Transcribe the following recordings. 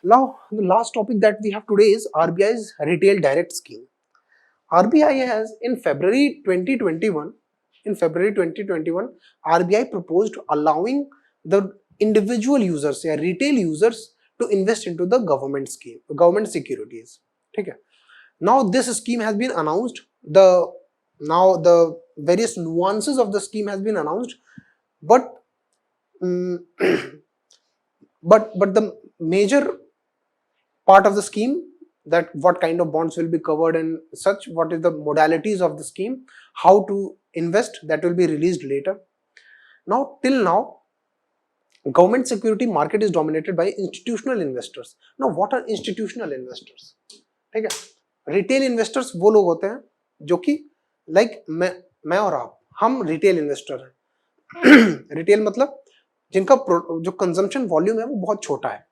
Now, the last topic that we have today is RBI's retail direct scheme. RBI has in February 2021, RBI proposed allowing the individual users या retail users to invest into the government scheme, government securities. ठीक है. Now this scheme has been announced. Now the various nuances of the scheme has been announced, but but the major part of the scheme, that what kind of bonds will be covered and such, what is the modalities of the scheme, how to invest, that will be released later. Now till now, government security market is dominated by institutional investors. Now what are institutional investors? ठीक है, retail investors वो लोग होते हैं जो कि like मैं और आप, हम रिटेल इन्वेस्टर हैं. रिटेल मतलब जिनका जो कंजम्पशन वॉल्यूम है वो बहुत छोटा है.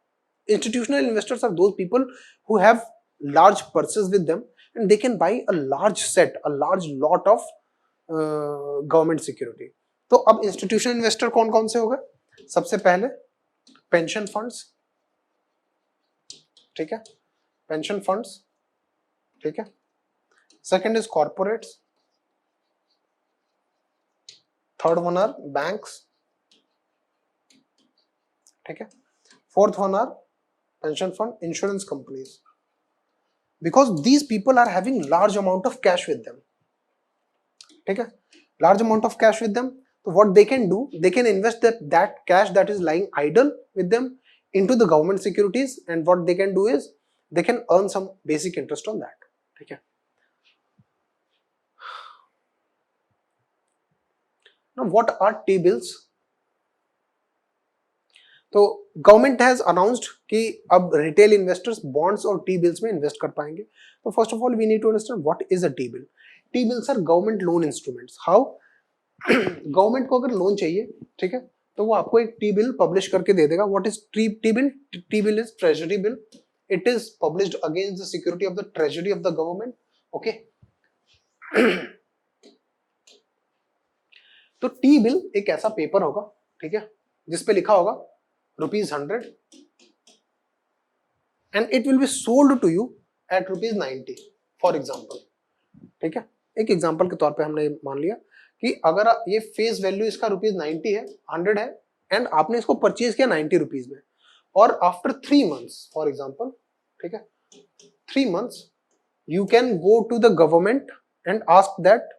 Institutional investors are those people who have large purses with them and they can buy a large lot of government security. तो अब institutional investor कौन कौन से हो गए? सबसे पहले पेंशन फंड्स, ठीक है, पेंशन फंड्स, ठीक है. Second is corporates, third one are banks, ठीक है, fourth one are pension fund, insurance companies, because these people are having large amount of cash with them. ठीक है, large amount of cash with them. So what they can do, they can invest that cash that is lying idle with them into the government securities, and what they can do is they can earn some basic interest on that. ठीक है. Now what are T-bills? तो government has announced कि अब retail investors bonds और T bills में invest कर पाएंगे. तो first of all we need to understand what is a T bill. T bills are government loan instruments. How? Government को अगर लोन चाहिए, ठीक है, तो वो आपको एक टी बिल पब्लिश करके दे देगा. What is T bill? T bill is treasury bill. It is published against the security of the treasury of the government. Okay. तो टी बिल एक ऐसा पेपर होगा, ठीक है, जिसपे लिखा होगा ₹100 and it will be sold to you at ₹90 for example. ठीक है, एक एग्जाम्पल के तौर पे हमने मान लिया कि अगर ये फेस वैल्यू इसका ₹90 है, 100 है, एंड आपने इसको परचेज किया ₹90 में, और आफ्टर 3 months फॉर एग्जाम्पल, ठीक है, 3 months you can go to the government and ask that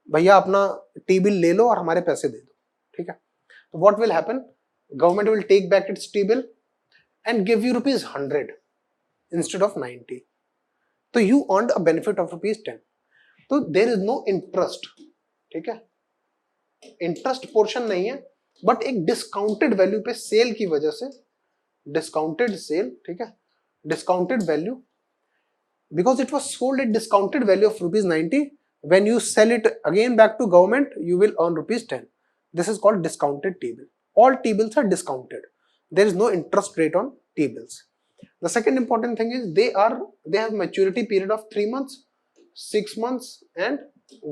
भैया अपना टी बिल ले लो और हमारे पैसे दे दो. ठीक है. तो what will happen? Government will take back its T-bill and give you ₹100 instead of 90. So you earned a benefit of ₹10. तो there is no interest. ठीक है, इंटरेस्ट पोर्शन नहीं है, बट एक डिस्काउंटेड वैल्यू पे सेल की वजह से, डिस्काउंटेड सेल, ठीक है, discounted value, because it was sold at discounted value of ₹90. When you sell it again back to government, you will earn ₹10. This is called discounted T-bill. All T-bills are discounted. There is no interest rate on T-bills. The second important thing is they have maturity period of 3 months, 6 months and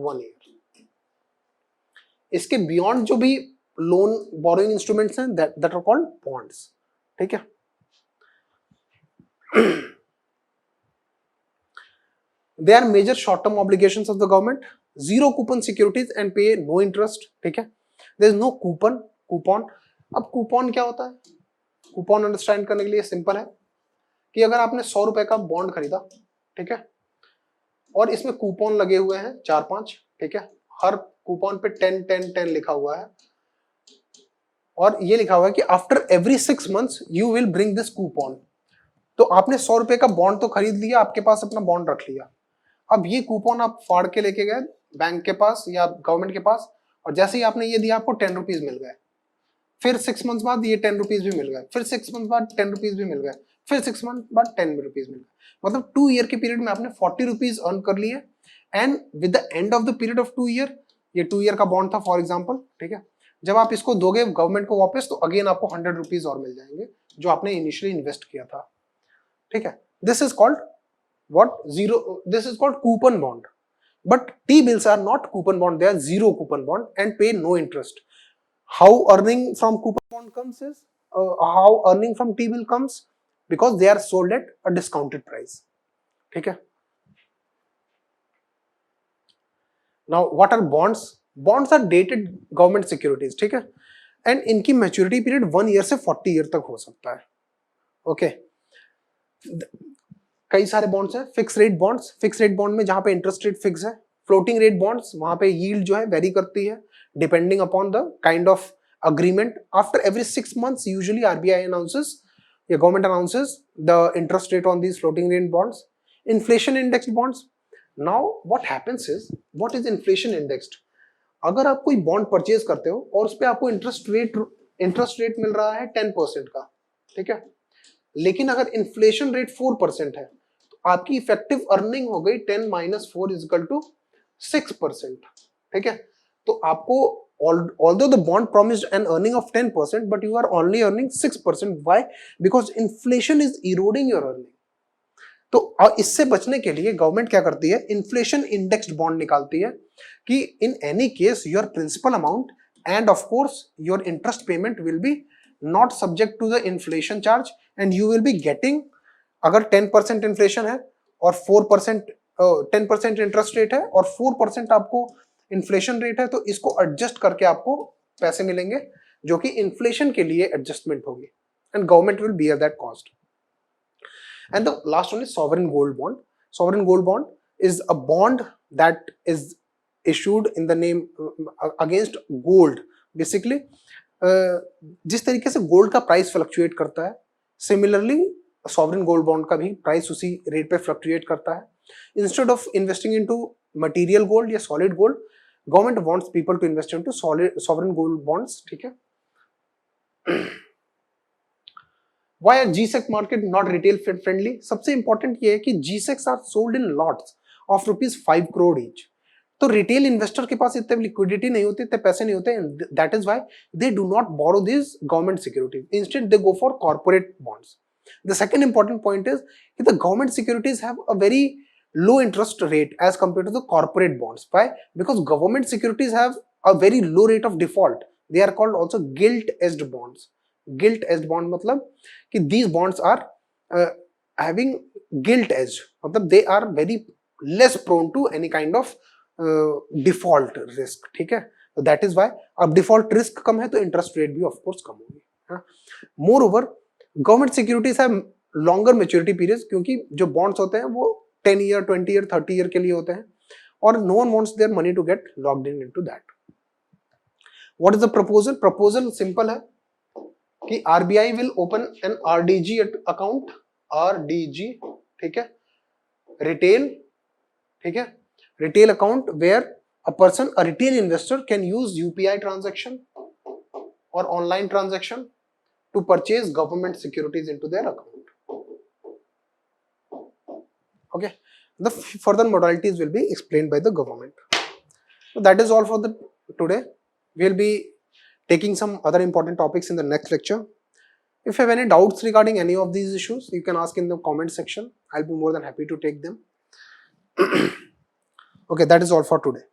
1 year. इसके beyond जो भी loan borrowing instruments हैं, that are called bonds. ठीक है. They are major short-term obligations of the government. Zero coupon securities and pay no interest. ठीक है. There is no coupon. अब coupon क्या होता है? कूपन अंडरस्टैंड करने के लिए सिंपल है कि अगर आपने ₹100 का बॉन्ड खरीदा, ठीक है, और इसमें कूपन लगे हुए हैं 4-5, ठीक है, हर कूपन पे 10 लिखा हुआ है, और ये लिखा हुआ है कि after every 6 months you will bring this coupon. तो आपने ₹100 का बॉन्ड तो खरीद लिया, आपके पास अपना बॉन्ड रख लिया. अब ये कूपन आप फाड़ के लेके गए बैंक के पास या गवर्नमेंट के पास, और जैसे ही आपने ये दिया आपको ₹10 मिल गए. फिर 6 months बाद ये ₹10 भी मिल गए, फिर 6 months बाद ₹10 भी मिल गए, फिर 6 months बाद ₹10 मिल गए. मतलब 2 year के पीरियड में आपने ₹40 अर्न कर लिए. And with the end of the period of 2 year, ये 2 year का बॉन्ड था फॉर एग्जाम्पल, ठीक है, जब आप इसको दोगे गवर्नमेंट को वापस, तो अगेन आपको ₹100 और मिल जाएंगे जो आपने इनिशियली इन्वेस्ट किया था. ठीक है. This is called what? This is called coupon bond. But T-bills are not coupon bond, they are zero coupon bond and pay no interest. How earning from coupon bond comes is, how earning from T-bill comes? because they are sold at a discounted price. ठीक है. Now what are bonds? Bonds are dated government securities. ठीक है. And इनकी maturity period 1 year से 40 year तक हो सकता है. Okay. कई सारे बॉन्ड्स हैं. Fix rate bonds, fix rate bond में जहां पे इंटरेस्ट रेट फिक्स है. फ्लोटिंग रेट बॉन्ड्स, वहां पे यील्ड जो है वेरी करती है depending upon the kind of agreement. After every 6 months usually RBI announces, the government announces the interest rate on these floating rate bonds. Inflation indexed bonds. Now what happens is, what is inflation indexed? अगर आप कोई bond purchase करते हो और उस पर आपको interest rate मिल रहा है 10% का, ठीक है, लेकिन अगर इन्फ्लेशन रेट 4% है तो आपकी इफेक्टिव अर्निंग हो गई 10 - 4 = 6%. ठीक है. तो आपको although the bond promised an earning of 10%, but you are only earning 6%. Why? Because inflation is eroding your earning. तो इससे बचने के लिए गवर्नमेंट क्या करती है, इन्फ्लेशन इंडेक्स्ड बॉन्ड निकालती है कि in any case your principal amount and of course your interest payment will be not subject to the inflation charge and you will be getting, अगर 10% इन्फ्लेशन है और 4% 10% इंटरेस्ट रेट है और 4% आपको inflation rate है, तो इसको एडजस्ट करके आपको पैसे मिलेंगे जो कि इन्फ्लेशन के लिए एडजस्टमेंट होगी and government will bear that cost. And the last one is sovereign gold bond. Sovereign gold bond is a bond that is issued in the name against gold. Basically, जिस तरीके से gold का price fluctuate करता है, similarly sovereign gold bond का भी price उसी rate पे फ्लक्चुएट करता है. Instead of investing into material gold या solid gold, government wants people to invest into sovereign gold bonds. ठीक है. Why are G-Sec market not retail friendly? सबसे important ये है कि G-Secs are sold in lots of ₹5 crore each. तो retail investor के पास इतने लिक्विडिटी नहीं होती, इतने पैसे नहीं होते, that is why they do not borrow this government securities. Instead they go for corporate bonds. The second important point is कि the government securities have a very low interest rate as compared to the corporate bonds. Why? Because government securities have a very low rate of default. They are called also gilt-edged bonds. Gilt-edged bond मतलब कि these bonds are having gilt edge, मतलब they are very less prone to any kind of default risk. ठीक है. So that is why अब default risk कम है तो interest rate भी of course कम होगी. Moreover, government securities have longer maturity periods क्योंकि जो bonds होते हैं वो 10 year, 20 year, 30 year के लिए होते हैं और no one wants their money to get locked in into that. What is the proposal? Proposal simple है कि RBI will open an RDG account, RDG, ठीक है, retail, ठीक है, retail account where a retail investor can use UPI transaction or online transaction to purchase government securities into their account. Okay, the further modalities will be explained by the government. So that is all for the today. We will be taking some other important topics in the next lecture. If you have any doubts regarding any of these issues, you can ask in the comment section. I'll be more than happy to take them. Okay, that is all for today.